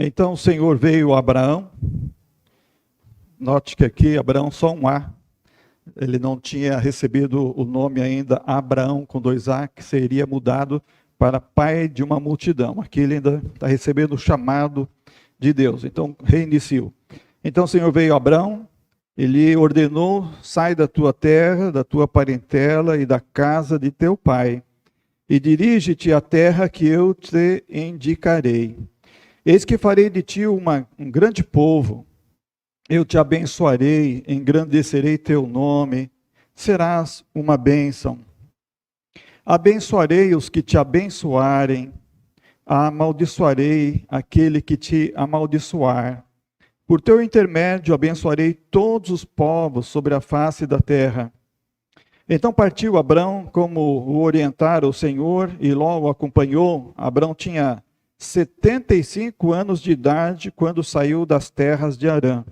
Então o Senhor veio a Abraão. Note que aqui Abraão só um A. Ele não tinha recebido o nome ainda Abraão com 2A, que seria mudado para pai de uma multidão. Aqui ele ainda está recebendo o chamado de Deus. Então reinicio. Então o Senhor veio a Abraão, ele ordenou: sai da tua terra, da tua parentela e da casa de teu pai, e dirige-te à terra que eu te indicarei. Eis que farei de ti um grande povo. Eu te abençoarei, engrandecerei teu nome, serás uma bênção. Abençoarei os que te abençoarem, amaldiçoarei aquele que te amaldiçoar. Por teu intermédio abençoarei todos os povos sobre a face da terra. Então partiu Abrão, como o orientara o Senhor, e Ló o acompanhou. Abrão tinha 75 anos de idade quando saiu das terras de Harã.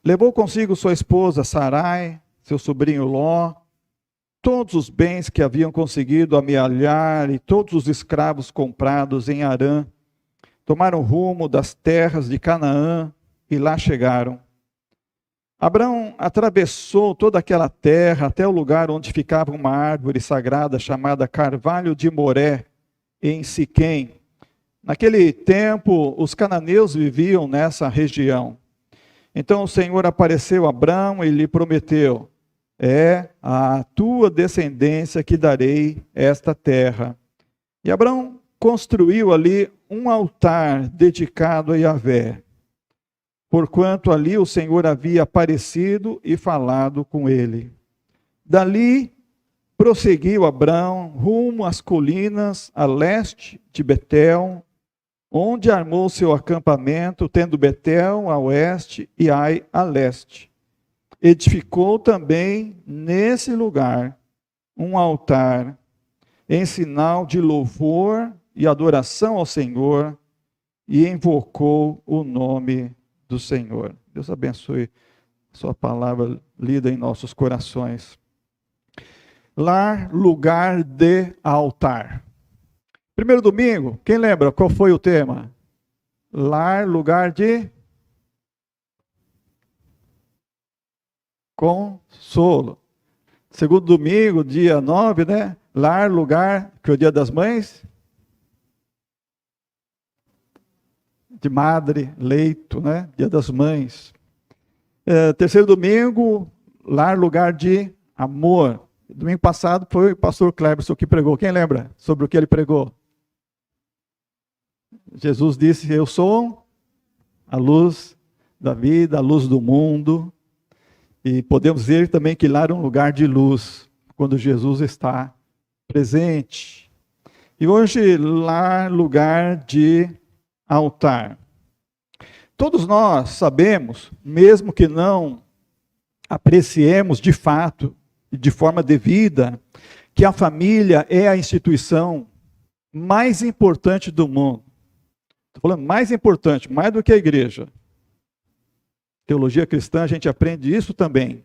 Levou consigo sua esposa Sarai, seu sobrinho Ló, todos os bens que haviam conseguido amealhar e todos os escravos comprados em Harã. Tomaram rumo das terras de Canaã e lá chegaram. Abrão atravessou toda aquela terra até o lugar onde ficava uma árvore sagrada chamada Carvalho de Moré, em Siquém. Naquele tempo, os cananeus viviam nessa região. Então o Senhor apareceu a Abrão e lhe prometeu: é a tua descendência que darei esta terra. E Abrão construiu ali um altar dedicado a Yahvé, porquanto ali o Senhor havia aparecido e falado com ele. Dali prosseguiu Abrão rumo às colinas a leste de Betel, onde armou seu acampamento, tendo Betel a oeste e Ai a leste. Edificou também nesse lugar um altar, em sinal de louvor e adoração ao Senhor, e invocou o nome do Senhor. Deus abençoe sua palavra lida em nossos corações. Lar, lugar de altar. Primeiro domingo, quem lembra qual foi o tema? Lar, lugar de consolo. Segundo domingo, dia 9, né? Lar, lugar, que é o dia das mães. De madre, leito, né? Dia das mães. Terceiro domingo, lar, lugar de amor. Domingo passado foi o pastor Cleberson que pregou. Quem lembra sobre o que ele pregou? Jesus disse: eu sou a luz da vida, a luz do mundo. E podemos dizer também que lar é um lugar de luz, quando Jesus está presente. E hoje, lar, lugar de altar. Todos nós sabemos, mesmo que não apreciemos de fato e de forma devida, que a família é a instituição mais importante do mundo. Estou falando mais importante, mais do que a igreja. Teologia cristã, a gente aprende isso também.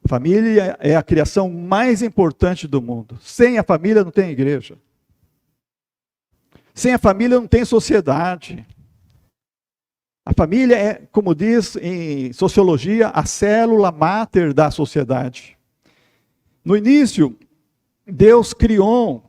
Família é a criação mais importante do mundo. Sem a família não tem igreja. Sem a família não tem sociedade. A família é, como diz em sociologia, a célula máter da sociedade. No início, Deus criou,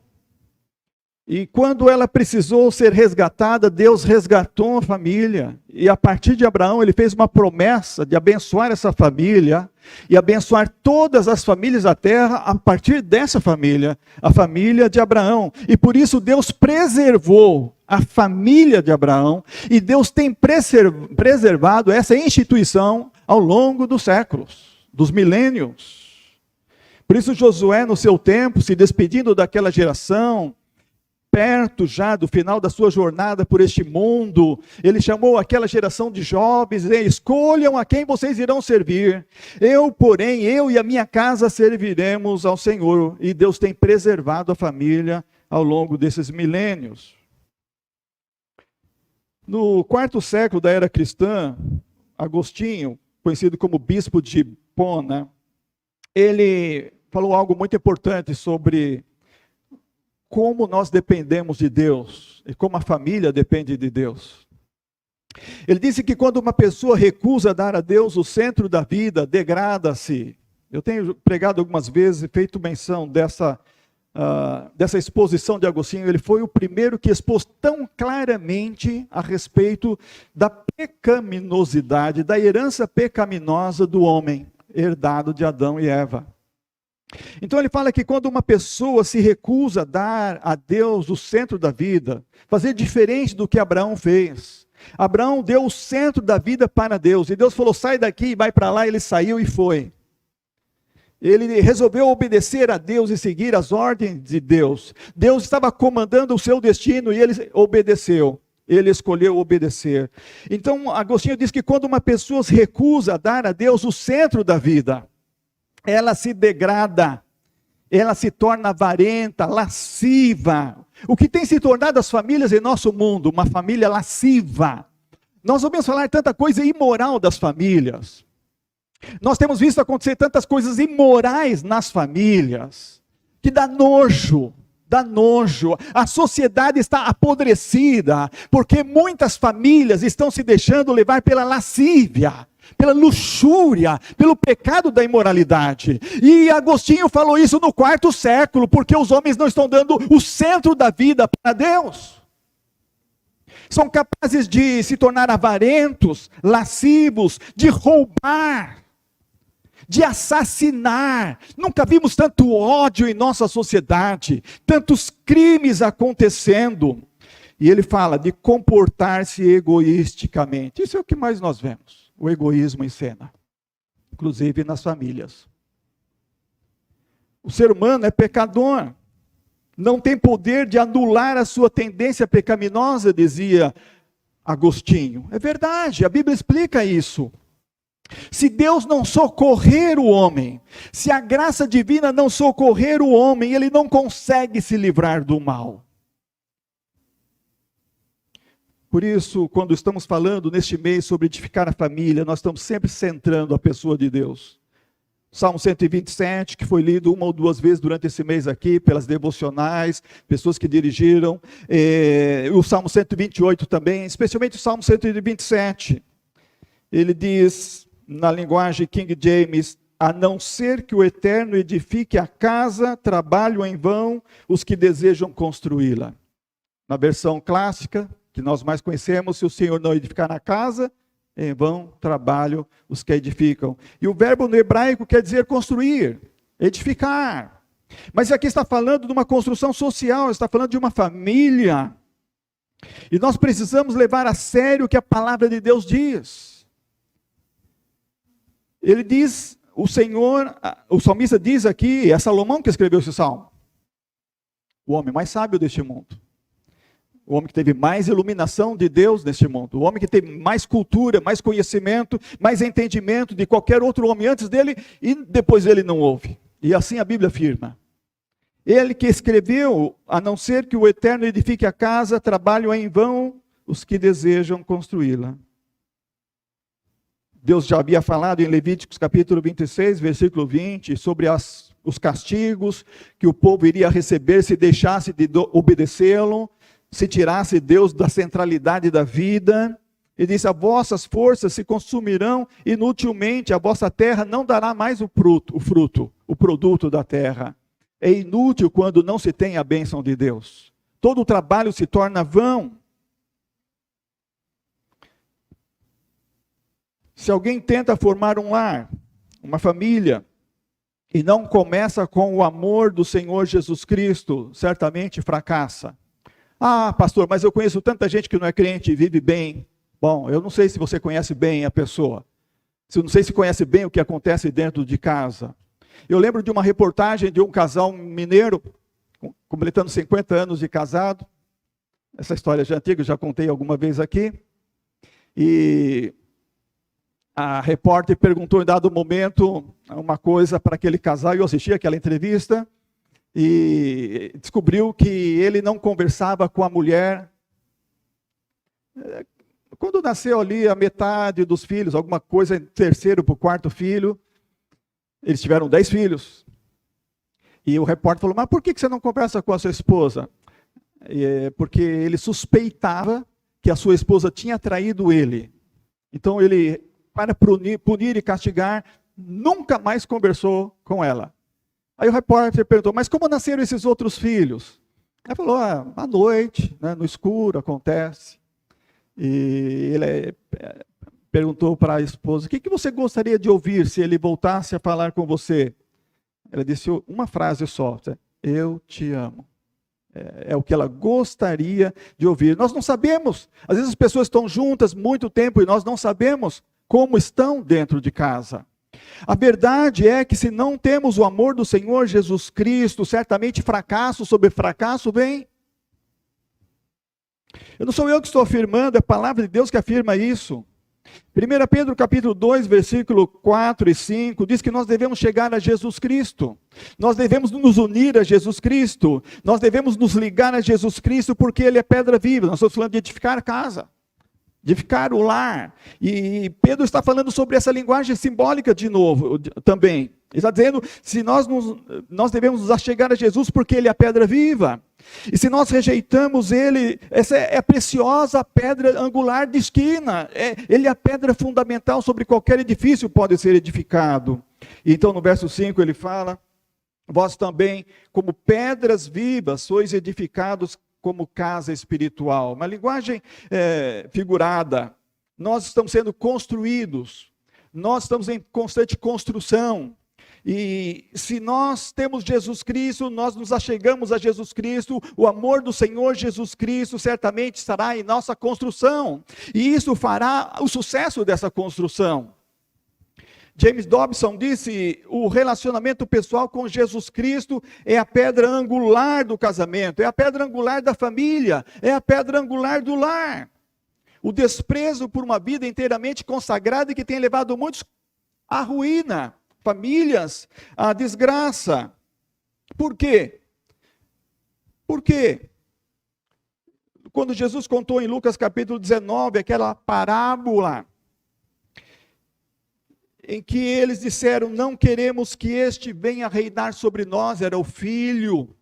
e quando ela precisou ser resgatada, Deus resgatou a família. E a partir de Abraão, ele fez uma promessa de abençoar essa família e abençoar todas as famílias da terra a partir dessa família, a família de Abraão. E por isso Deus preservou a família de Abraão e Deus tem preservado essa instituição ao longo dos séculos, dos milênios. Por isso Josué, no seu tempo, se despedindo daquela geração, perto já do final da sua jornada por este mundo, ele chamou aquela geração de jovens, e escolham a quem vocês irão servir. Eu, porém, eu e a minha casa serviremos ao Senhor. E Deus tem preservado a família ao longo desses milênios. No quarto século da era cristã, Agostinho, conhecido como bispo de Hipona, ele falou algo muito importante sobre como nós dependemos de Deus e como a família depende de Deus. Ele disse que quando uma pessoa recusa dar a Deus o centro da vida, degrada-se. Eu tenho pregado algumas vezes e feito menção dessa exposição de Agostinho. Ele foi o primeiro que expôs tão claramente a respeito da pecaminosidade, da herança pecaminosa do homem, herdado de Adão e Eva. Então ele fala que quando uma pessoa se recusa a dar a Deus o centro da vida, fazer diferente do que Abraão fez. Abraão deu o centro da vida para Deus, e Deus falou, sai daqui e vai para lá, ele saiu e foi. Ele resolveu obedecer a Deus e seguir as ordens de Deus. Deus estava comandando o seu destino e ele obedeceu. Ele escolheu obedecer. Então, Agostinho diz que quando uma pessoa se recusa a dar a Deus o centro da vida, ela se degrada, ela se torna avarenta, lasciva. O que tem se tornado as famílias em nosso mundo? Uma família lasciva. Nós ouvimos falar tanta coisa imoral das famílias. Nós temos visto acontecer tantas coisas imorais nas famílias, que dá nojo, dá nojo. A sociedade está apodrecida, porque muitas famílias estão se deixando levar pela lascívia, pela luxúria, pelo pecado da imoralidade. E Agostinho falou isso no 4º século, porque os homens não estão dando o centro da vida para Deus. São capazes de se tornar avarentos, lascivos, de roubar, de assassinar. Nunca vimos tanto ódio em nossa sociedade, tantos crimes acontecendo. E ele fala de comportar-se egoisticamente. Isso é o que mais nós vemos, o egoísmo em cena, inclusive nas famílias. O ser humano é pecador, não tem poder de anular a sua tendência pecaminosa, dizia Agostinho. É verdade, a Bíblia explica isso. Se Deus não socorrer o homem, se a graça divina não socorrer o homem, ele não consegue se livrar do mal. Por isso, quando estamos falando neste mês sobre edificar a família, nós estamos sempre centrando a pessoa de Deus. Salmo 127, que foi lido uma ou duas vezes durante esse mês aqui, pelas devocionais, pessoas que dirigiram. O Salmo 128 também, especialmente o Salmo 127. Ele diz, na linguagem King James, a não ser que o Eterno edifique a casa, trabalham em vão os que desejam construí-la. Na versão clássica, que nós mais conhecemos, se o Senhor não edificar a casa, em vão trabalham os que edificam. E o verbo no hebraico quer dizer construir, edificar. Mas aqui está falando de uma construção social, está falando de uma família. E nós precisamos levar a sério o que a palavra de Deus diz. Ele diz, o salmista diz aqui, é Salomão que escreveu esse salmo. O homem mais sábio deste mundo. O homem que teve mais iluminação de Deus neste mundo. O homem que teve mais cultura, mais conhecimento, mais entendimento de qualquer outro homem antes dele e depois dele não houve. E assim a Bíblia afirma. Ele que escreveu, a não ser que o Eterno edifique a casa, trabalham em vão os que desejam construí-la. Deus já havia falado em Levíticos capítulo 26, versículo 20, sobre os castigos que o povo iria receber se deixasse de obedecê-lo, se tirasse Deus da centralidade da vida. Ele disse, as vossas forças se consumirão inutilmente, a vossa terra não dará mais o fruto, o produto da terra. É inútil quando não se tem a bênção de Deus. Todo o trabalho se torna vão. Se alguém tenta formar um lar, uma família, e não começa com o amor do Senhor Jesus Cristo, certamente fracassa. Ah, pastor, mas eu conheço tanta gente que não é crente e vive bem. Bom, eu não sei se você conhece bem a pessoa. Eu não sei se conhece bem o que acontece dentro de casa. Eu lembro de uma reportagem de um casal mineiro, completando 50 anos de casado. Essa história já é antiga, eu já contei alguma vez aqui. E a repórter perguntou em dado momento uma coisa para aquele casal, e eu assisti aquela entrevista, e descobriu que ele não conversava com a mulher. Quando nasceu ali a metade dos filhos, alguma coisa, terceiro para o quarto filho, eles tiveram 10 filhos. E o repórter falou, mas por que você não conversa com a sua esposa? Porque ele suspeitava que a sua esposa tinha traído ele. Então ele, para punir e castigar, nunca mais conversou com ela. Aí o repórter perguntou, mas como nasceram esses outros filhos? Ela falou, à noite, né, no escuro, acontece. E ele perguntou para a esposa, o que você gostaria de ouvir se ele voltasse a falar com você? Ela disse uma frase só, eu te amo. É o que ela gostaria de ouvir. Nós não sabemos, às vezes as pessoas estão juntas muito tempo e nós não sabemos como estão dentro de casa. A verdade é que se não temos o amor do Senhor Jesus Cristo, certamente fracasso sobre fracasso vem. Não sou eu que estou afirmando, é a palavra de Deus que afirma isso. 1 Pedro capítulo 2, versículo 4 e 5, diz que nós devemos chegar a Jesus Cristo. Nós devemos nos unir a Jesus Cristo. Nós devemos nos ligar a Jesus Cristo porque Ele é pedra viva. Nós estamos falando de edificar casa, de edificar o lar. E Pedro está falando sobre essa linguagem simbólica de novo também. Ele está dizendo, se nós devemos nos achegar a Jesus porque Ele é a pedra viva. E se nós rejeitamos Ele, essa é a preciosa pedra angular de esquina. Ele é a pedra fundamental sobre qualquer edifício pode ser edificado. E então no verso 5 ele fala, vós também como pedras vivas sois edificados como casa espiritual. Uma linguagem figurada. Nós estamos sendo construídos. Nós estamos em constante construção. E se nós temos Jesus Cristo, nós nos achegamos a Jesus Cristo, o amor do Senhor Jesus Cristo certamente estará em nossa construção. E isso fará o sucesso dessa construção. James Dobson disse, o relacionamento pessoal com Jesus Cristo é a pedra angular do casamento, é a pedra angular da família, é a pedra angular do lar. O desprezo por uma vida inteiramente consagrada e que tem levado muitos à ruína. Famílias, a desgraça. Por quê? Porque quando Jesus contou em Lucas capítulo 19, aquela parábola, em que eles disseram, não queremos que este venha reinar sobre nós, era o filho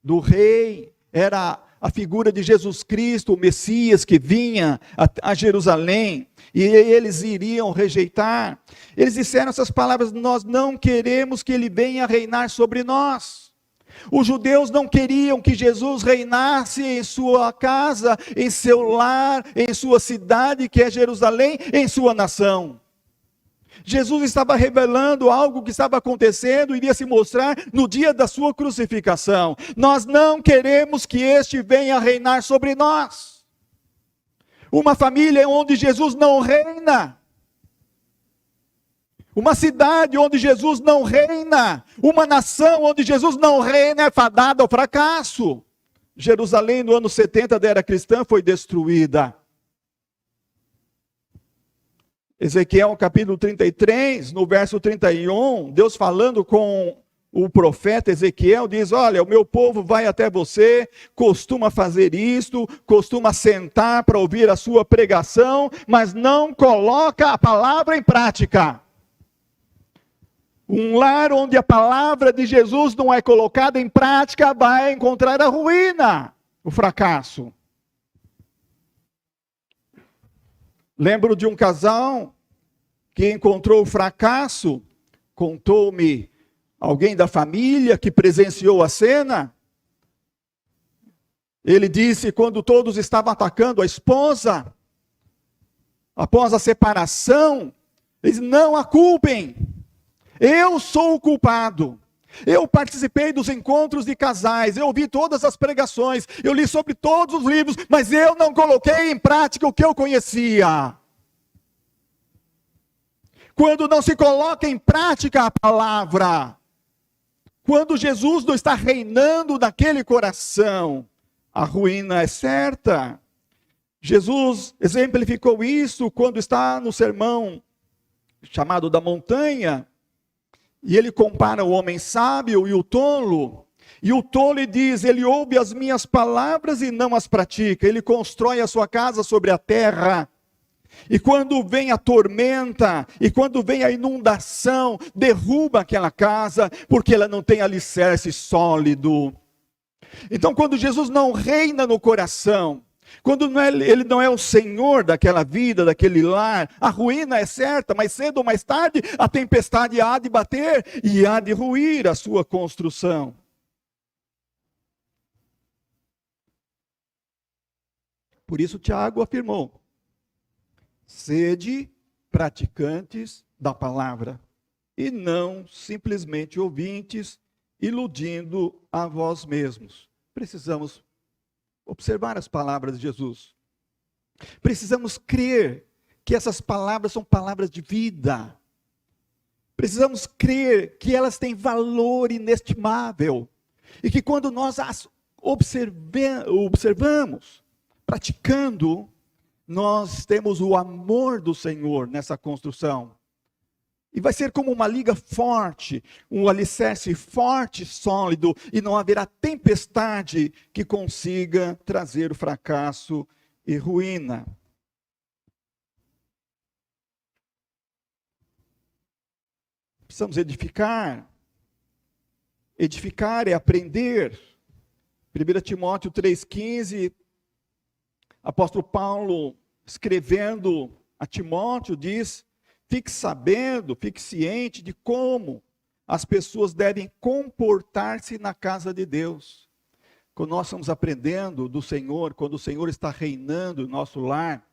do rei, era a figura de Jesus Cristo, o Messias que vinha a Jerusalém, e eles iriam rejeitar. Eles disseram essas palavras, nós não queremos que ele venha reinar sobre nós. Os judeus não queriam que Jesus reinasse em sua casa, em seu lar, em sua cidade, que é Jerusalém, em sua nação. Jesus estava revelando algo que estava acontecendo, iria se mostrar no dia da sua crucificação. Nós não queremos que este venha reinar sobre nós. Uma família onde Jesus não reina. Uma cidade onde Jesus não reina. Uma nação onde Jesus não reina é fadada ao fracasso. Jerusalém no ano 70 da era cristã foi destruída. Ezequiel capítulo 33, no verso 31, Deus falando com o profeta Ezequiel, diz, olha, o meu povo vai até você, costuma fazer isto, costuma sentar para ouvir a sua pregação, mas não coloca a palavra em prática. Um lar onde a palavra de Jesus não é colocada em prática, vai encontrar a ruína, o fracasso. Lembro de um casal que encontrou o fracasso, contou-me alguém da família que presenciou a cena. Ele disse, quando todos estavam atacando a esposa, após a separação, eles não a culpem, eu sou o culpado. Eu participei dos encontros de casais, eu ouvi todas as pregações, eu li sobre todos os livros, mas eu não coloquei em prática o que eu conhecia. Quando não se coloca em prática a palavra, quando Jesus não está reinando naquele coração, a ruína é certa. Jesus exemplificou isso quando está no sermão chamado da montanha, e ele compara o homem sábio e o tolo. E o tolo diz, ele ouve as minhas palavras e não as pratica. Ele constrói a sua casa sobre a terra. E quando vem a tormenta, e quando vem a inundação, derruba aquela casa, porque ela não tem alicerce sólido. Então quando Jesus não reina no coração, Quando ele não é o Senhor daquela vida, daquele lar, a ruína é certa, mas cedo ou mais tarde a tempestade há de bater e há de ruir a sua construção. Por isso Tiago afirmou: sede praticantes da palavra, e não simplesmente ouvintes, iludindo a vós mesmos. Precisamos observar as palavras de Jesus. Precisamos crer que essas palavras são palavras de vida. Precisamos crer que elas têm valor inestimável. E que quando nós as observamos, praticando, nós temos o amor do Senhor nessa construção. E vai ser como uma liga forte, um alicerce forte, sólido, e não haverá tempestade que consiga trazer o fracasso e ruína. Precisamos edificar. Edificar é aprender. 1 Timóteo 3,15, apóstolo Paulo, escrevendo a Timóteo, diz: fique sabendo, fique ciente de como as pessoas devem comportar-se na casa de Deus. Quando nós estamos aprendendo do Senhor, quando o Senhor está reinando no nosso lar,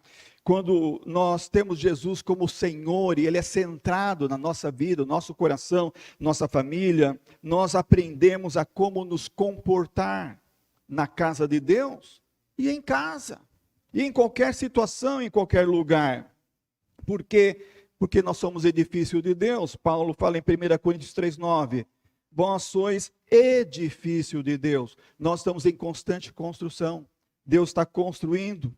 quando nós temos Jesus como Senhor e Ele é centrado na nossa vida, no nosso coração, nossa família, nós aprendemos a como nos comportar na casa de Deus e em casa, e em qualquer situação, em qualquer lugar. Porque nós somos edifício de Deus. Paulo fala em 1 Coríntios 3,9, vós sois edifício de Deus. Nós estamos em constante construção. Deus está construindo.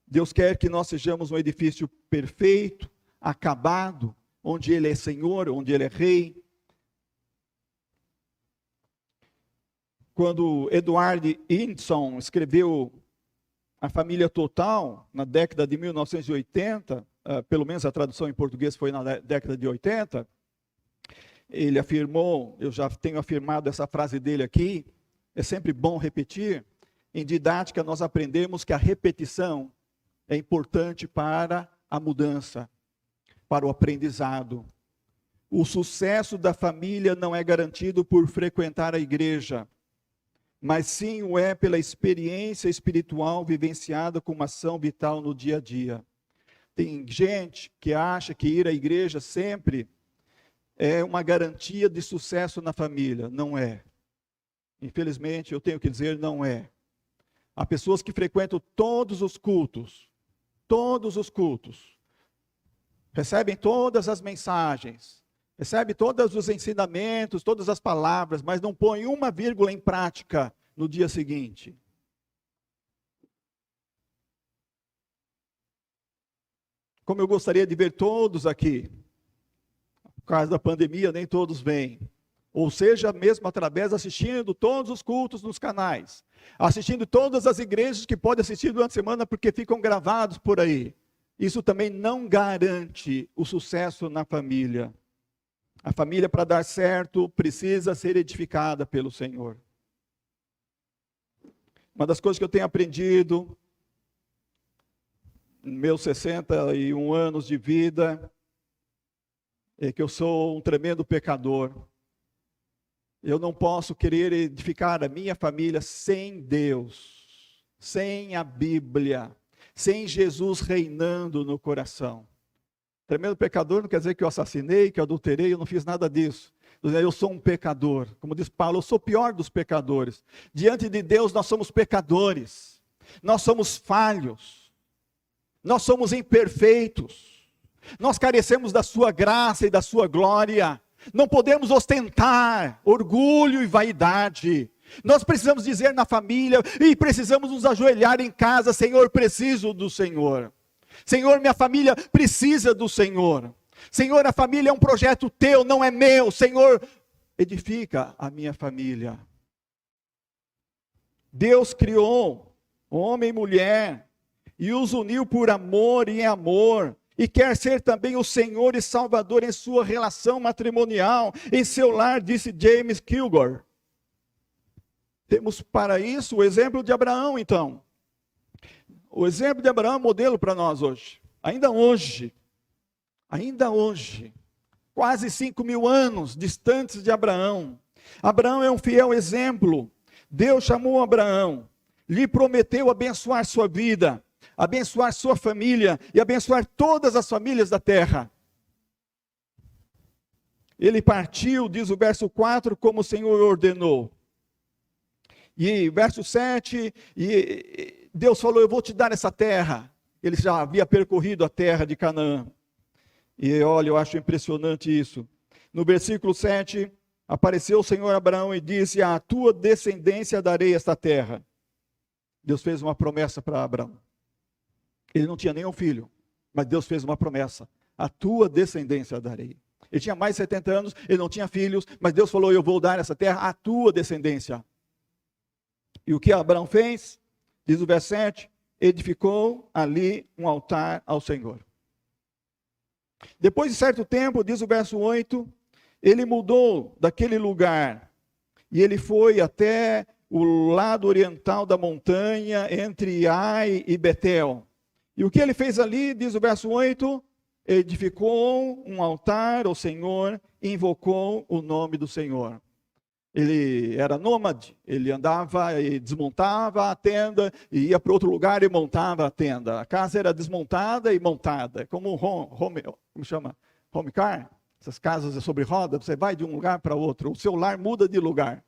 Deus quer que nós sejamos um edifício perfeito, acabado, onde Ele é Senhor, onde Ele é Rei. Quando Edward Hindson escreveu A Família Total, na década de 1980, pelo menos a tradução em português foi na década de 80, ele afirmou, eu já tenho afirmado essa frase dele aqui, é sempre bom repetir. Em didática nós aprendemos que a repetição é importante para a mudança, para o aprendizado. O sucesso da família não é garantido por frequentar a igreja, mas sim o é pela experiência espiritual vivenciada com uma ação vital no dia a dia. Tem gente que acha que ir à igreja sempre é uma garantia de sucesso na família. Não é. Infelizmente, eu tenho que dizer, não é. Há pessoas que frequentam todos os cultos, recebem todas as mensagens, recebem todos os ensinamentos, todas as palavras, mas não põem uma vírgula em prática no dia seguinte. Como eu gostaria de ver todos aqui. Por causa da pandemia, nem todos vêm. Ou seja, mesmo através, assistindo todos os cultos nos canais. Assistindo todas as igrejas que podem assistir durante a semana, porque ficam gravados por aí. Isso também não garante o sucesso na família. A família, para dar certo, precisa ser edificada pelo Senhor. Uma das coisas que eu tenho aprendido meus 61 anos de vida, é que eu sou um tremendo pecador. Eu não posso querer edificar a minha família sem Deus, sem a Bíblia, sem Jesus reinando no coração. Tremendo pecador não quer dizer que eu assassinei, que eu adulterei, eu não fiz nada disso. Eu sou um pecador. Como diz Paulo, eu sou o pior dos pecadores. Diante de Deus nós somos pecadores. Nós somos falhos. Nós somos imperfeitos, nós carecemos da sua graça e da sua glória, não podemos ostentar orgulho e vaidade. Nós precisamos dizer na família e precisamos nos ajoelhar em casa: Senhor, preciso do Senhor. Senhor, minha família precisa do Senhor. Senhor, a família é um projeto teu, não é meu. Senhor, edifica a minha família. Deus criou homem e mulher e os uniu por amor e em amor, e quer ser também o Senhor e Salvador em sua relação matrimonial, em seu lar, disse James Kilgore. Temos para isso o exemplo de Abraão, então. o exemplo de Abraão é modelo para nós hoje. Ainda hoje, quase 5.000 anos distantes de Abraão. Abraão é um fiel exemplo. Deus chamou Abraão, lhe prometeu abençoar sua vida, abençoar sua família e abençoar todas as famílias da terra. Ele partiu, diz o verso 4, como o Senhor ordenou. E verso 7, e Deus falou, eu vou te dar essa terra. Ele já havia percorrido a terra de Canaã. E olha, eu acho impressionante isso. No versículo 7, apareceu o Senhor a Abraão e disse, à tua descendência darei esta terra. Deus fez uma promessa para Abraão. Ele não tinha nenhum filho, mas Deus fez uma promessa. A tua descendência darei. Ele tinha mais de 70 anos, ele não tinha filhos, mas Deus falou, eu vou dar essa terra à tua descendência. E o que Abraão fez? Diz o verso 7, edificou ali um altar ao Senhor. Depois de certo tempo, diz o verso 8, ele mudou daquele lugar, e ele foi até o lado oriental da montanha, entre Ai e Betel. E o que ele fez ali, diz o verso 8, edificou um altar ao Senhor, invocou o nome do Senhor. Ele era nômade, ele andava e desmontava a tenda, e ia para outro lugar e montava a tenda. A casa era desmontada e montada, como um home car, essas casas sobre roda, você vai de um lugar para outro, o seu lar muda de lugar.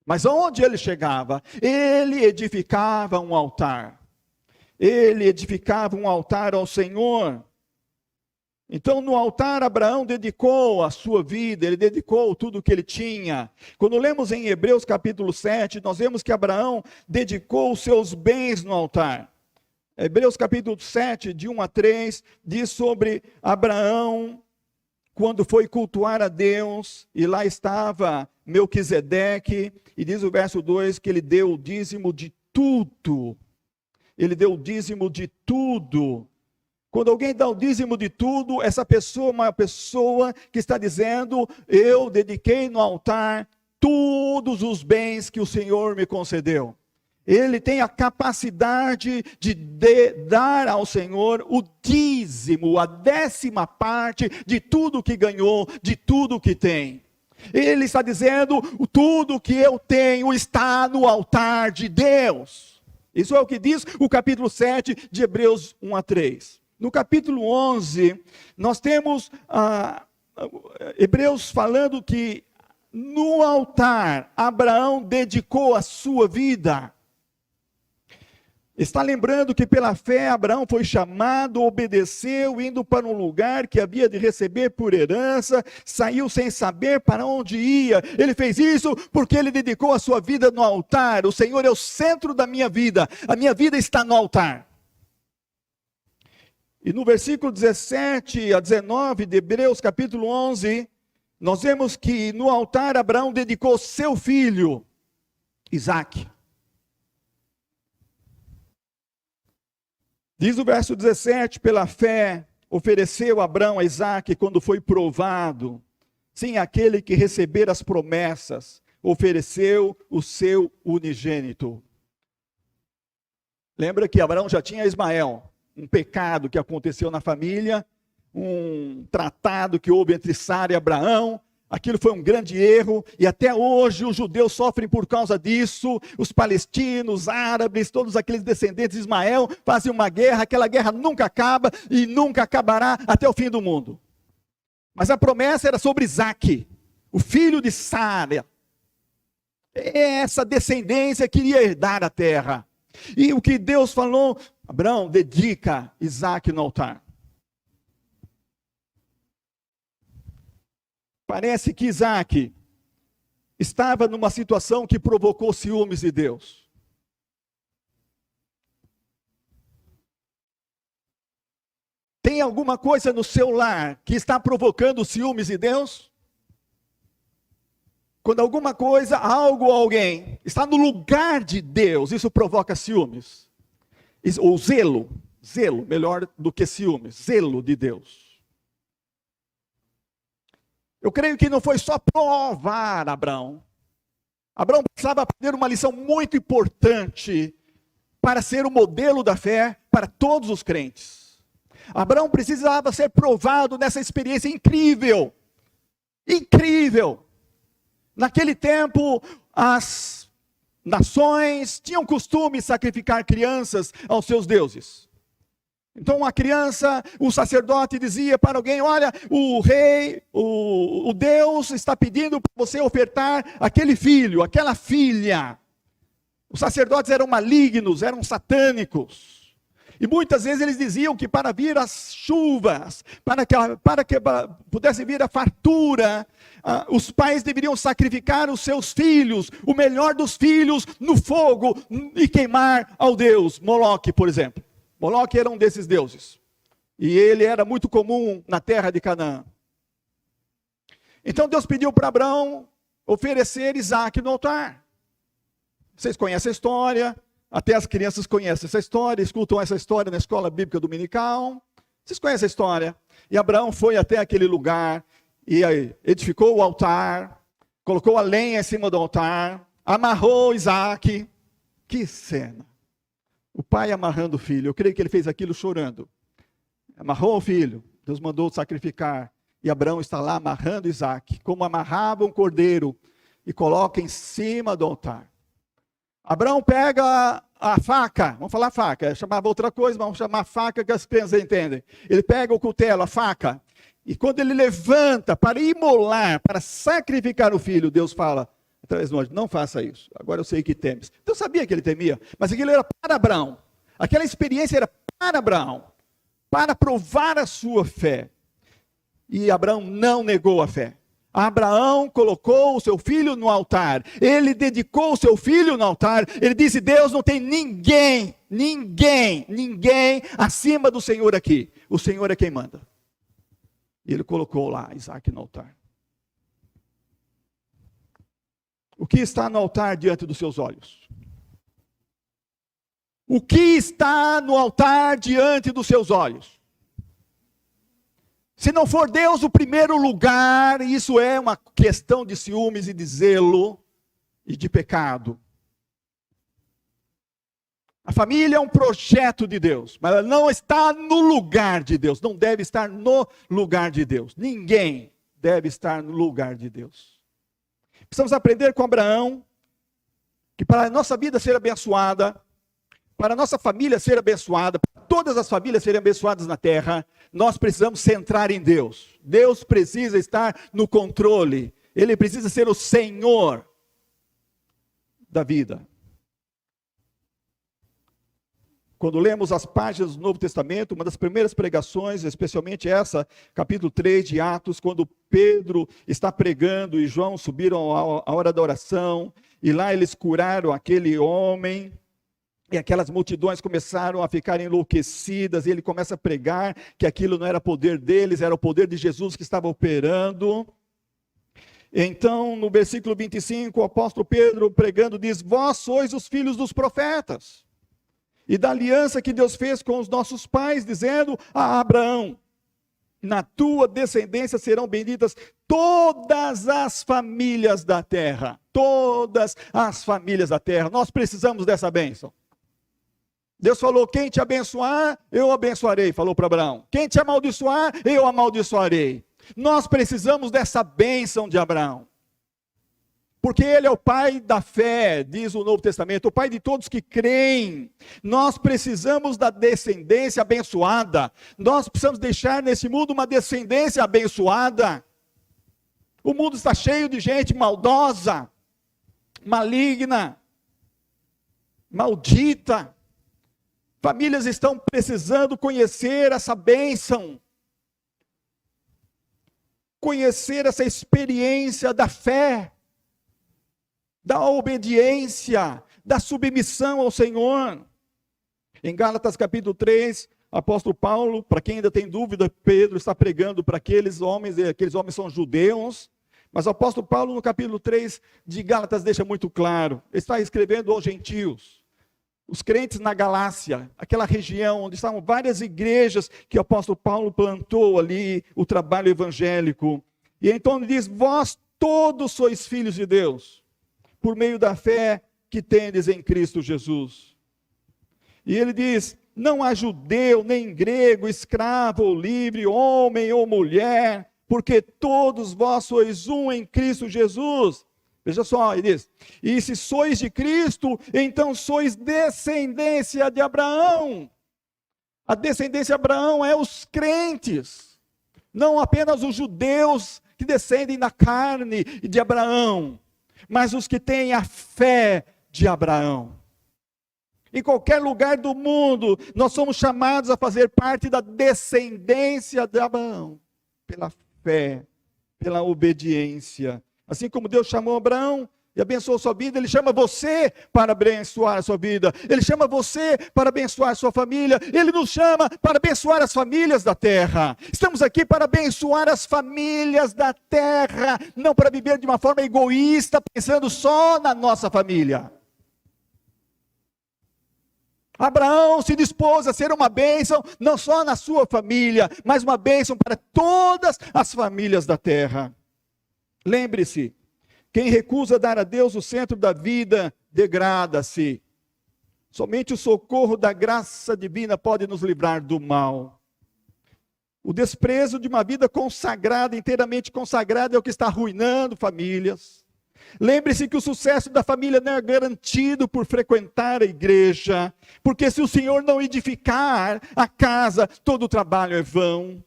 Mas aonde ele chegava, ele edificava um altar. Ele edificava um altar ao Senhor. Então, no altar, Abraão dedicou a sua vida, ele dedicou tudo o que ele tinha. Quando lemos em Hebreus capítulo 7, nós vemos que Abraão dedicou os seus bens no altar. Hebreus capítulo 7, de 1 a 3, diz sobre Abraão, quando foi cultuar a Deus, e lá estava Melquisedeque, e diz o verso 2 que ele deu o dízimo de tudo. Ele deu o dízimo de tudo. Quando alguém dá o dízimo de tudo, essa pessoa é uma pessoa que está dizendo, eu dediquei no altar todos os bens que o Senhor me concedeu. Ele tem a capacidade de dar ao Senhor o dízimo, a 10ª parte de tudo que ganhou, de tudo que tem. Ele está dizendo, tudo que eu tenho está no altar de Deus. Isso é o que diz o capítulo 7 de Hebreus 1 a 3. No capítulo 11, nós temos Hebreus falando que no altar Abraão dedicou a sua vida. Está lembrando que pela fé Abraão foi chamado, obedeceu, indo para um lugar que havia de receber por herança, saiu sem saber para onde ia. Ele fez isso porque ele dedicou a sua vida no altar. O Senhor é o centro da minha vida, a minha vida está no altar. E no versículo 17 a 19 de Hebreus capítulo 11, nós vemos que no altar Abraão dedicou seu filho, Isaque. Diz o verso 17, pela fé ofereceu Abraão a Isaque quando foi provado. Sim, aquele que receber as promessas, ofereceu o seu unigênito. Lembra que Abraão já tinha Ismael. Um pecado que aconteceu na família, um tratado que houve entre Sara e Abraão, aquilo foi um grande erro, e até hoje os judeus sofrem por causa disso, os palestinos, os árabes, todos aqueles descendentes de Ismael fazem uma guerra, aquela guerra nunca acaba e nunca acabará até o fim do mundo. Mas a promessa era sobre Isaque, o filho de Sara. Essa descendência queria herdar a terra. E o que Deus falou, Abraão, dedica Isaque no altar. Parece que Isaque estava numa situação que provocou ciúmes de Deus. Tem alguma coisa no seu lar que está provocando ciúmes de Deus? Quando alguma coisa, algo ou alguém está no lugar de Deus, isso provoca ciúmes. Ou zelo, melhor do que ciúmes, zelo de Deus. Eu creio que não foi só provar Abraão. Abraão precisava aprender uma lição muito importante para ser o modelo da fé para todos os crentes. Abraão precisava ser provado nessa experiência incrível. Incrível! Naquele tempo, as nações tinham costume de sacrificar crianças aos seus deuses. Então uma criança, o sacerdote dizia para alguém: olha, o rei, o Deus está pedindo para você ofertar aquele filho, aquela filha. Os sacerdotes eram malignos, eram satânicos. E muitas vezes eles diziam que para vir as chuvas, para que pudesse vir a fartura, os pais deveriam sacrificar os seus filhos, o melhor dos filhos, no fogo e queimar ao deus Moloque, por exemplo. Moloque era um desses deuses. E ele era muito comum na terra de Canaã. Então Deus pediu para Abraão oferecer Isaque no altar. Vocês conhecem a história, até as crianças conhecem essa história, escutam essa história na escola bíblica dominical. Vocês conhecem a história. E Abraão foi até aquele lugar e edificou o altar, colocou a lenha em cima do altar, amarrou Isaque. Que cena! O pai amarrando o filho, eu creio que ele fez aquilo chorando. Amarrou o filho, Deus mandou sacrificar. E Abraão está lá amarrando Isaque, como amarrava um cordeiro, e coloca em cima do altar. Abraão pega a faca, vamos falar faca, chamava outra coisa, vamos chamar faca que as crianças entendem. Ele pega o cutelo, a faca, e quando ele levanta para imolar, para sacrificar o filho, Deus fala através do anjo: não faça isso, agora eu sei que temes. Então eu sabia que ele temia, mas aquilo era para Abraão. Aquela experiência era para Abraão, para provar a sua fé. E Abraão não negou a fé. Abraão colocou o seu filho no altar, ele dedicou o seu filho no altar, ele disse: Deus, não tem ninguém acima do Senhor aqui, o Senhor é quem manda. E ele colocou lá Isaque no altar. O que está no altar diante dos seus olhos? O que está no altar diante dos seus olhos? Se não for Deus o primeiro lugar, isso é uma questão de ciúmes e de zelo e de pecado. A família é um projeto de Deus, mas ela não está no lugar de Deus, não deve estar no lugar de Deus. Ninguém deve estar no lugar de Deus. Precisamos aprender com Abraão que para a nossa vida ser abençoada, para a nossa família ser abençoada, para todas as famílias serem abençoadas na terra, nós precisamos centrar em Deus. Deus precisa estar no controle. Ele precisa ser o Senhor da vida. Quando lemos as páginas do Novo Testamento, uma das primeiras pregações, especialmente essa, capítulo 3 de Atos, quando Pedro está pregando e João subiram à hora da oração, e lá eles curaram aquele homem, e aquelas multidões começaram a ficar enlouquecidas, e ele começa a pregar que aquilo não era poder deles, era o poder de Jesus que estava operando. Então, no versículo 25, o apóstolo Pedro pregando diz: vós sois os filhos dos profetas, e da aliança que Deus fez com os nossos pais, dizendo a Abraão: na tua descendência serão benditas todas as famílias da terra. Todas as famílias da terra. Nós precisamos dessa bênção. Deus falou: quem te abençoar, eu abençoarei, falou para Abraão. Quem te amaldiçoar, eu amaldiçoarei. Nós precisamos dessa bênção de Abraão. Porque ele é o pai da fé, diz o Novo Testamento, o pai de todos que creem. Nós precisamos da descendência abençoada. Nós precisamos deixar nesse mundo uma descendência abençoada. O mundo está cheio de gente maldosa, maligna, maldita. Famílias estão precisando conhecer essa bênção, conhecer essa experiência da fé, da obediência, da submissão ao Senhor. Em Gálatas capítulo 3, apóstolo Paulo, para quem ainda tem dúvida, Pedro está pregando para aqueles homens são judeus, mas o apóstolo Paulo no capítulo 3 de Gálatas deixa muito claro, ele está escrevendo aos gentios. Os crentes na Galácia, aquela região onde estavam várias igrejas que o apóstolo Paulo plantou ali, o trabalho evangélico. E então ele diz: vós todos sois filhos de Deus, por meio da fé que tendes em Cristo Jesus. E ele diz: não há judeu, nem grego, escravo ou livre, homem ou mulher, porque todos vós sois um em Cristo Jesus. Veja só, ele diz: e se sois de Cristo, então sois descendência de Abraão. A descendência de Abraão é os crentes, não apenas os judeus que descendem da carne de Abraão, mas os que têm a fé de Abraão. Em qualquer lugar do mundo, nós somos chamados a fazer parte da descendência de Abraão, pela fé, pela obediência. Assim como Deus chamou Abraão e abençoou sua vida, Ele chama você para abençoar a sua vida. Ele chama você para abençoar a sua família. Ele nos chama para abençoar as famílias da terra. Estamos aqui para abençoar as famílias da terra, não para viver de uma forma egoísta, pensando só na nossa família. Abraão se dispôs a ser uma bênção, não só na sua família, mas uma bênção para todas as famílias da terra. Lembre-se, quem recusa dar a Deus o centro da vida, degrada-se. Somente o socorro da graça divina pode nos livrar do mal. O desprezo de uma vida consagrada, inteiramente consagrada, é o que está arruinando famílias. Lembre-se que o sucesso da família não é garantido por frequentar a igreja, porque se o Senhor não edificar a casa, todo o trabalho é vão.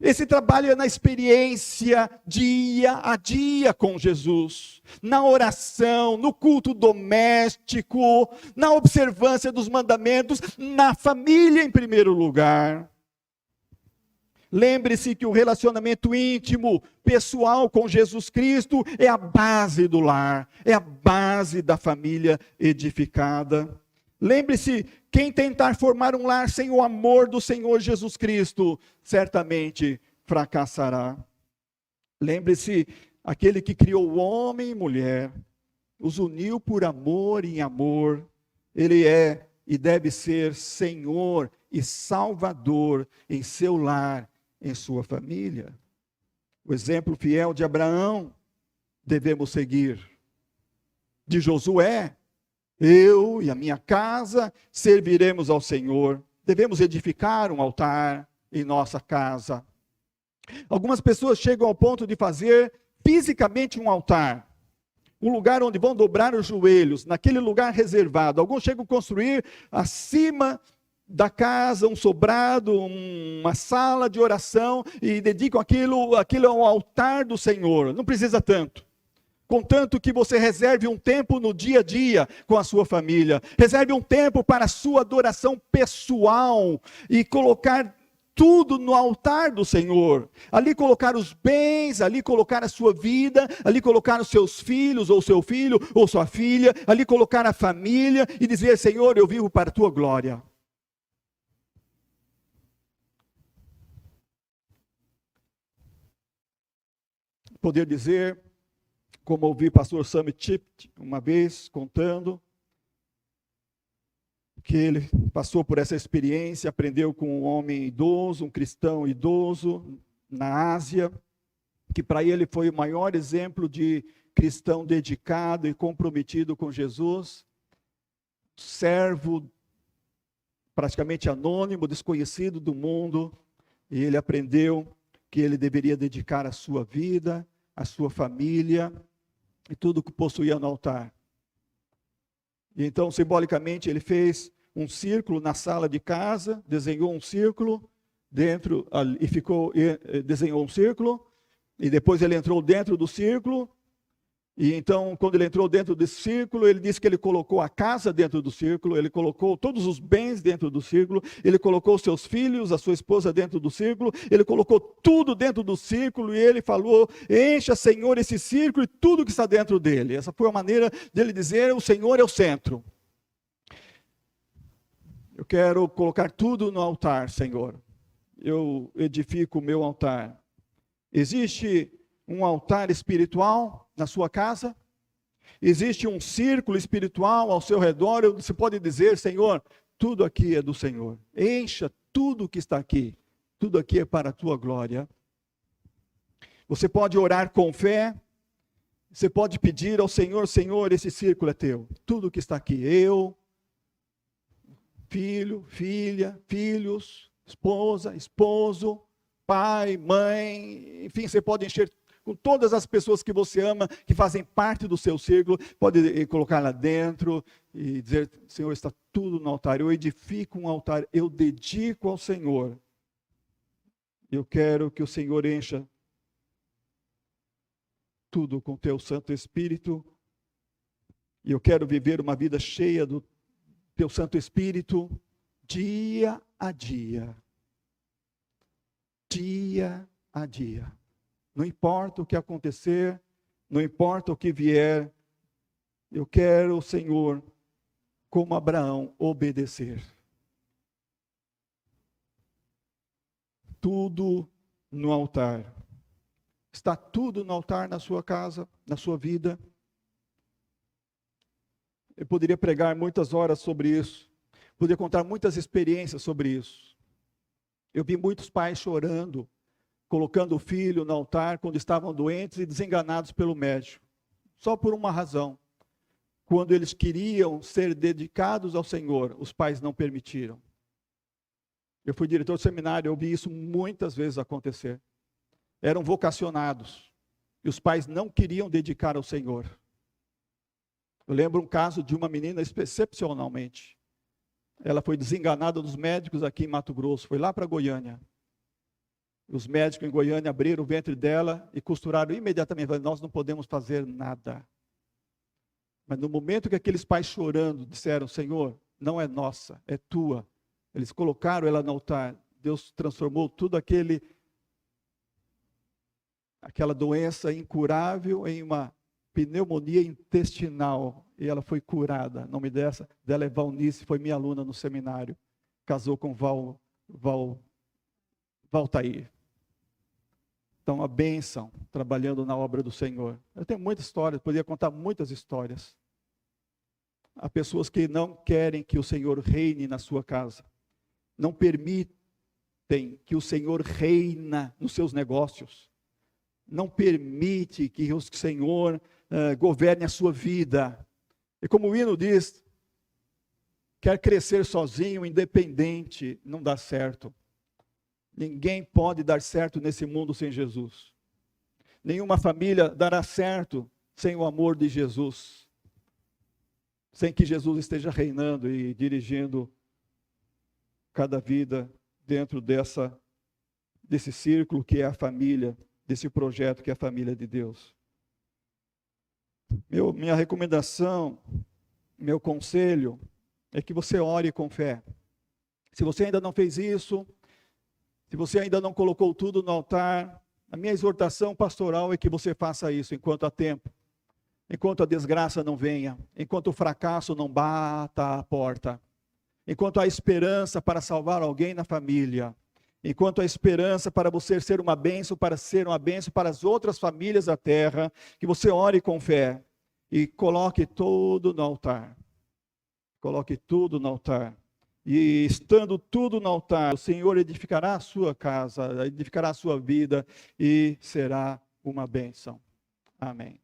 Esse trabalho é na experiência dia a dia com Jesus, na oração, no culto doméstico, na observância dos mandamentos, na família em primeiro lugar. Lembre-se que o relacionamento íntimo, pessoal com Jesus Cristo é a base do lar, é a base da família edificada. Lembre-se, quem tentar formar um lar sem o amor do Senhor Jesus Cristo, certamente fracassará. Lembre-se, aquele que criou homem e mulher, os uniu por amor e em amor, Ele é e deve ser Senhor e Salvador em seu lar, em sua família. O exemplo fiel de Abraão devemos seguir. De Josué: eu e a minha casa serviremos ao Senhor. Devemos edificar um altar em nossa casa. Algumas pessoas chegam ao ponto de fazer fisicamente um altar, um lugar onde vão dobrar os joelhos, naquele lugar reservado. Alguns chegam a construir acima da casa um sobrado, uma sala de oração, e dedicam aquilo ao altar do Senhor. Não precisa tanto. Contanto que você reserve um tempo no dia a dia com a sua família. Reserve um tempo para a sua adoração pessoal e colocar tudo no altar do Senhor. Ali colocar os bens, ali colocar a sua vida, ali colocar os seus filhos, ou seu filho, ou sua filha, ali colocar a família e dizer: Senhor, eu vivo para a tua glória. Poder dizer, como ouvi pastor Sammy Chip uma vez contando, que ele passou por essa experiência, aprendeu com um homem idoso, um cristão idoso, na Ásia, que para ele foi o maior exemplo de cristão dedicado e comprometido com Jesus, servo praticamente anônimo, desconhecido do mundo, e ele aprendeu que ele deveria dedicar a sua vida, a sua família e tudo que possuía no altar. E então, simbolicamente, ele fez um círculo na sala de casa, desenhou um círculo dentro, desenhou um círculo, e depois ele entrou dentro do círculo. E então, quando ele entrou dentro desse círculo, ele disse que ele colocou a casa dentro do círculo, ele colocou todos os bens dentro do círculo, ele colocou seus filhos, a sua esposa dentro do círculo, ele colocou tudo dentro do círculo, e ele falou: encha, Senhor, esse círculo e tudo que está dentro dele. Essa foi a maneira dele dizer: o Senhor é o centro. Eu quero colocar tudo no altar, Senhor. Eu edifico o meu altar. Existe um altar espiritual na sua casa? Existe um círculo espiritual ao seu redor? Você pode dizer: Senhor, tudo aqui é do Senhor. Encha tudo que está aqui. Tudo aqui é para a tua glória. Você pode orar com fé. Você pode pedir ao Senhor: Senhor, esse círculo é teu. Tudo que está aqui, eu, filho, filha, filhos, esposa, esposo, pai, mãe, enfim, você pode encher com todas as pessoas que você ama, que fazem parte do seu círculo, pode colocar lá dentro e dizer: Senhor, está tudo no altar, eu edifico um altar, eu dedico ao Senhor. Eu quero que o Senhor encha tudo com teu Santo Espírito, e eu quero viver uma vida cheia do teu Santo Espírito, dia a dia. Dia a dia. Não importa o que acontecer, não importa o que vier, eu quero, Senhor, como Abraão, obedecer. Tudo no altar. Está tudo no altar na sua casa, na sua vida. Eu poderia pregar muitas horas sobre isso. Poderia contar muitas experiências sobre isso. Eu vi muitos pais chorando, colocando o filho no altar quando estavam doentes e desenganados pelo médico. Só por uma razão. Quando eles queriam ser dedicados ao Senhor, os pais não permitiram. Eu fui diretor do seminário, eu vi isso muitas vezes acontecer. Eram vocacionados e os pais não queriam dedicar ao Senhor. Eu lembro um caso de uma menina excepcionalmente. Ela foi desenganada dos médicos aqui em Mato Grosso, foi lá para Goiânia. Os médicos em Goiânia abriram o ventre dela e costuraram imediatamente. Falaram: nós não podemos fazer nada. Mas no momento que aqueles pais chorando disseram: Senhor, não é nossa, é tua. Eles colocaram ela no altar. Deus transformou tudo aquela doença incurável em uma pneumonia intestinal. E ela foi curada. O nome dela é Valnice, foi minha aluna no seminário. Casou com Valtair. Então, a bênção, trabalhando na obra do Senhor. Eu tenho muitas histórias, poderia contar muitas histórias. Há pessoas que não querem que o Senhor reine na sua casa. Não permitem que o Senhor reina nos seus negócios. Não permite que o Senhor governe a sua vida. E como o hino diz, quer crescer sozinho, independente, não dá certo. Ninguém pode dar certo nesse mundo sem Jesus. Nenhuma família dará certo sem o amor de Jesus. Sem que Jesus esteja reinando e dirigindo cada vida dentro desse círculo que é a família, desse projeto que é a família de Deus. Minha recomendação, meu conselho, é que você ore com fé. Se você ainda não fez isso, se você ainda não colocou tudo no altar, a minha exortação pastoral é que você faça isso enquanto há tempo. Enquanto a desgraça não venha, enquanto o fracasso não bata a porta, enquanto há esperança para salvar alguém na família, enquanto há esperança para você ser uma bênção para as outras famílias da terra, que você ore com fé e coloque tudo no altar. Coloque tudo no altar. E estando tudo no altar, o Senhor edificará a sua casa, edificará a sua vida e será uma bênção. Amém.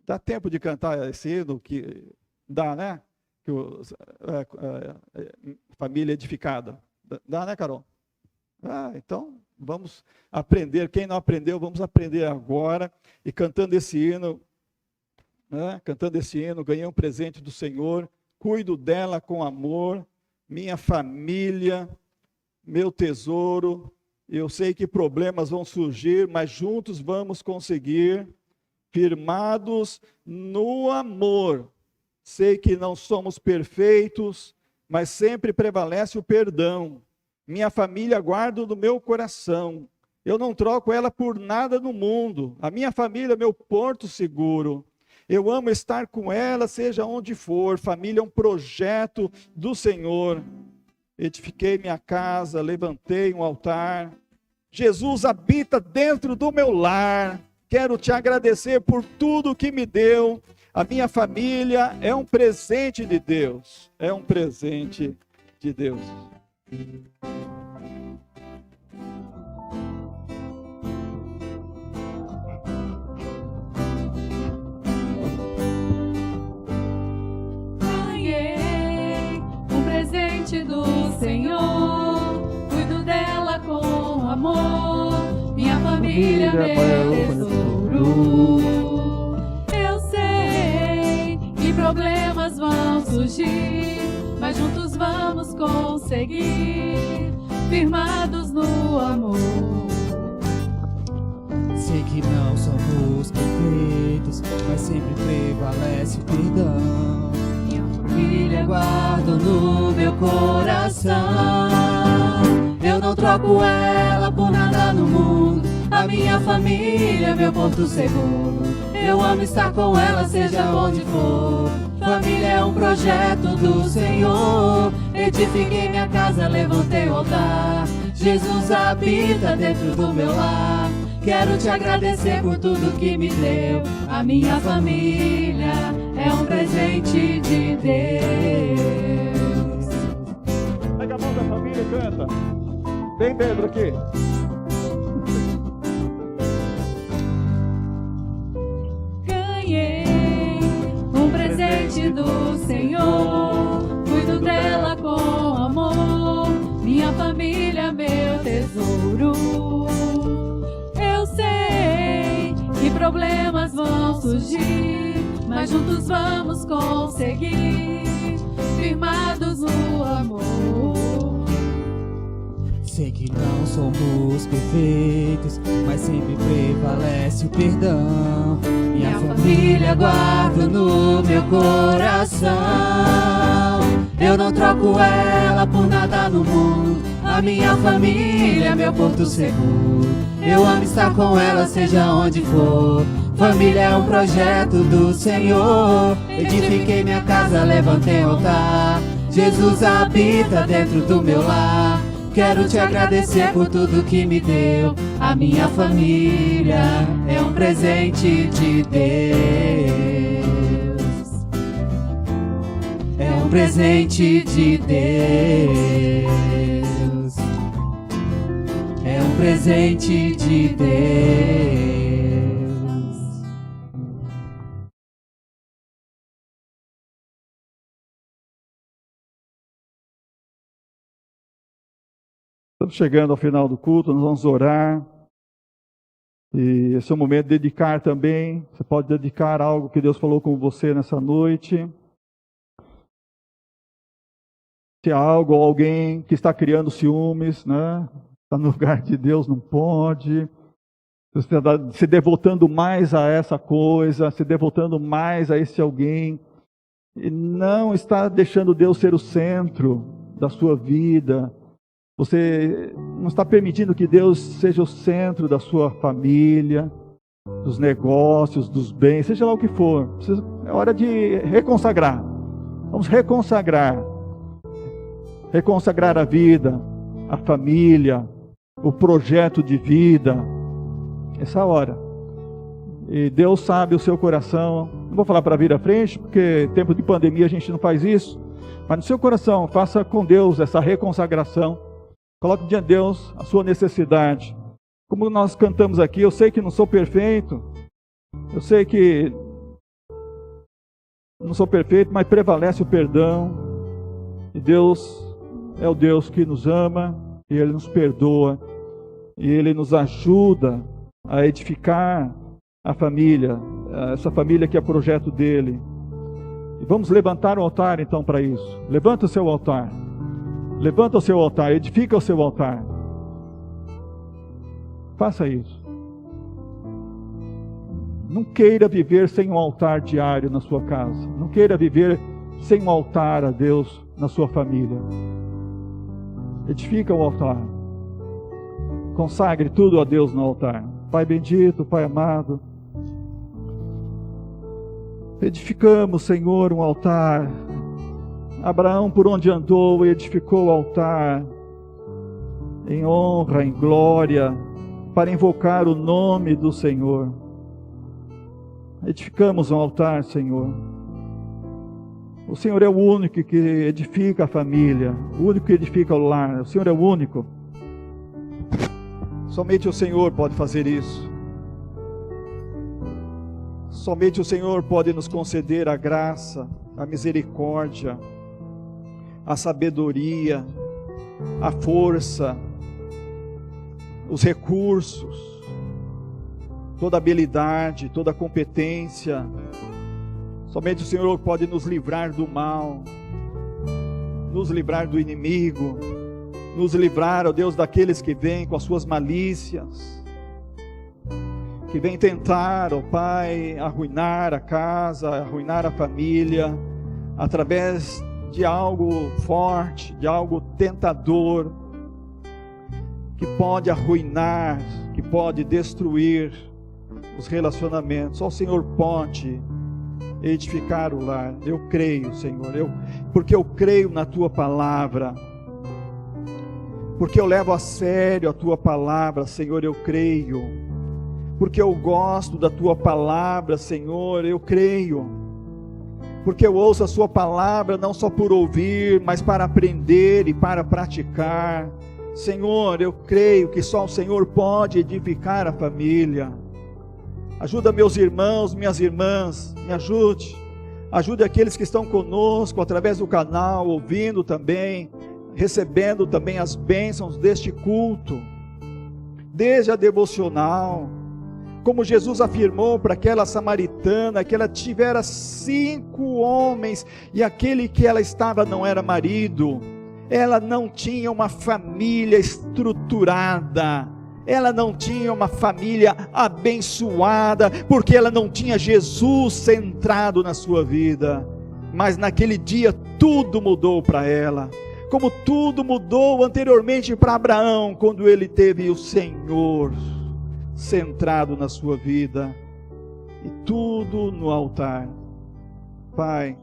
Dá tempo de cantar esse hino? Que dá, né? Família edificada. Dá, né, Carol? Então, vamos aprender. Quem não aprendeu, vamos aprender agora. E cantando esse hino, ganhei um presente do Senhor. Cuido dela com amor. Minha família, meu tesouro. Eu sei que problemas vão surgir, mas juntos vamos conseguir. Firmados no amor. Sei que não somos perfeitos, mas sempre prevalece o perdão. Minha família guardo no meu coração. Eu não troco ela por nada no mundo. A minha família é meu porto seguro. Eu amo estar com ela, seja onde for. Família é um projeto do Senhor. Edifiquei minha casa, levantei um altar. Jesus habita dentro do meu lar. Quero te agradecer por tudo que me deu. A minha família é um presente de Deus. É um presente de Deus. Ganhei um presente amor. Minha família é meu tesouro. Eu sei que problemas vão surgir, mas juntos vamos conseguir, firmados no amor. Sei que não somos perfeitos, mas sempre prevalece o perdão. Minha família guardo no meu coração. Eu não troco ela por nada no mundo. A minha família é meu porto seguro. Eu amo estar com ela, seja onde for. Família é um projeto do Senhor. Edifiquei minha casa, levantei o altar. Jesus habita dentro do meu lar. Quero te agradecer por tudo que me deu. A minha família é um presente de Deus. Pega a mão da família e canta. Vem, Pedro, aqui. Ganhei um presente do Senhor. Cuido dela com amor. Minha família, meu tesouro. Eu sei que problemas vão surgir, mas juntos vamos conseguir, firmados no amor. Sei que não somos perfeitos, mas sempre prevalece o perdão. Minha família guardo no meu coração. Eu não troco ela por nada no mundo. A minha família é meu porto seguro. Eu amo estar com ela, seja onde for. Família é um projeto do Senhor. Edifiquei minha casa, levantei o altar. Jesus habita dentro do meu lar. Quero te agradecer por tudo que me deu. A minha família é um presente de Deus. É um presente de Deus. É um presente de Deus. Estamos chegando ao final do culto, nós vamos orar. E esse é o momento de dedicar também. Você pode dedicar algo que Deus falou com você nessa noite. Se há algo ou alguém que está criando ciúmes, né? Está no lugar de Deus, não pode. Você está se devotando mais a essa coisa, se devotando mais a esse alguém. E não está deixando Deus ser o centro da sua vida. Você não está permitindo que Deus seja o centro da sua família, dos negócios, dos bens, seja lá o que for. É hora de reconsagrar. Vamos reconsagrar. Reconsagrar a vida, a família, o projeto de vida. Essa hora. E Deus sabe o seu coração. Não vou falar para vir à frente, porque tempo de pandemia a gente não faz isso. Mas no seu coração, faça com Deus essa reconsagração. Coloque diante de Deus a sua necessidade. Como nós cantamos aqui, eu sei que não sou perfeito. Eu sei que não sou perfeito, mas prevalece o perdão. E Deus é o Deus que nos ama, e Ele nos perdoa. E Ele nos ajuda a edificar a família, essa família que é projeto dEle. E vamos levantar o altar então para isso. Levanta o seu altar. Levanta o seu altar, edifica o seu altar. Faça isso. Não queira viver sem um altar diário na sua casa. Não queira viver sem um altar a Deus na sua família. Edifica o altar. Consagre tudo a Deus no altar. Pai bendito, Pai amado. Edificamos, Senhor, um altar. Abraão, por onde andou, edificou o altar em honra, em glória, para invocar o nome do Senhor. Edificamos um altar, Senhor. O Senhor é o único que edifica a família, o único que edifica o lar. O Senhor é o único. Somente o Senhor pode fazer isso. Somente o Senhor pode nos conceder a graça, a misericórdia, a sabedoria, a força, os recursos, toda habilidade, toda competência. Somente o Senhor pode nos livrar do mal, nos livrar do inimigo, nos livrar, ó Deus, daqueles que vêm com as suas malícias, que vêm tentar, ó Pai, arruinar a casa, arruinar a família, através de algo forte, de algo tentador, que pode arruinar, que pode destruir os relacionamentos. Só o Senhor pode edificar o lar. Eu creio, Senhor, porque eu creio na Tua palavra, porque eu levo a sério a Tua palavra, Senhor, eu creio, porque eu gosto da Tua palavra, Senhor, eu creio, porque eu ouço a Sua palavra não só por ouvir, mas para aprender e para praticar. Senhor, eu creio que só o Senhor pode edificar a família. Ajuda meus irmãos, minhas irmãs, me ajude aqueles que estão conosco através do canal, ouvindo também, recebendo também as bênçãos deste culto, desde a devocional, como Jesus afirmou para aquela samaritana, que ela tivera 5 homens, e aquele que ela estava não era marido, ela não tinha uma família estruturada, ela não tinha uma família abençoada, porque ela não tinha Jesus centrado na sua vida. Mas naquele dia tudo mudou para ela, como tudo mudou anteriormente para Abraão, quando ele teve o Senhor centrado na sua vida, e tudo no altar. Pai,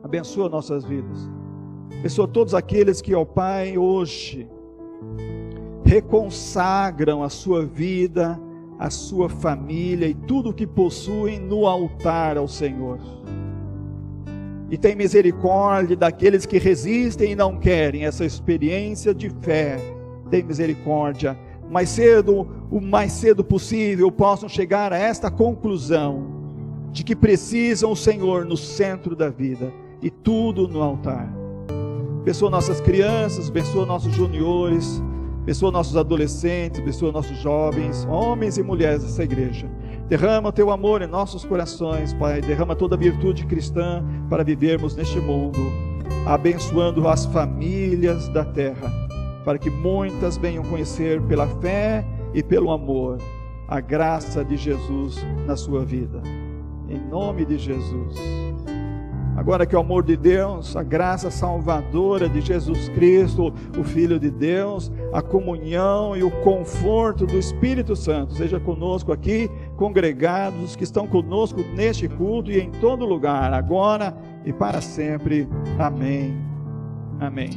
abençoa nossas vidas, abençoa todos aqueles que, ó Pai, hoje reconsagram a sua vida, a sua família e tudo o que possuem no altar ao Senhor. E tem misericórdia daqueles que resistem e não querem essa experiência de fé. Tem misericórdia. O mais cedo possível possam chegar a esta conclusão de que precisam o Senhor no centro da vida e tudo no altar. Abençoa nossas crianças, abençoa nossos juniores, abençoa nossos adolescentes, abençoa nossos jovens, homens e mulheres dessa igreja. Derrama o Teu amor em nossos corações, Pai. Derrama toda a virtude cristã para vivermos neste mundo, abençoando as famílias da terra, para que muitas venham conhecer pela fé e pelo amor a graça de Jesus na sua vida. Em nome de Jesus. Agora que o amor de Deus, a graça salvadora de Jesus Cristo, o Filho de Deus, a comunhão e o conforto do Espírito Santo seja conosco aqui, congregados, que estão conosco neste culto e em todo lugar, agora e para sempre. Amém. Amém.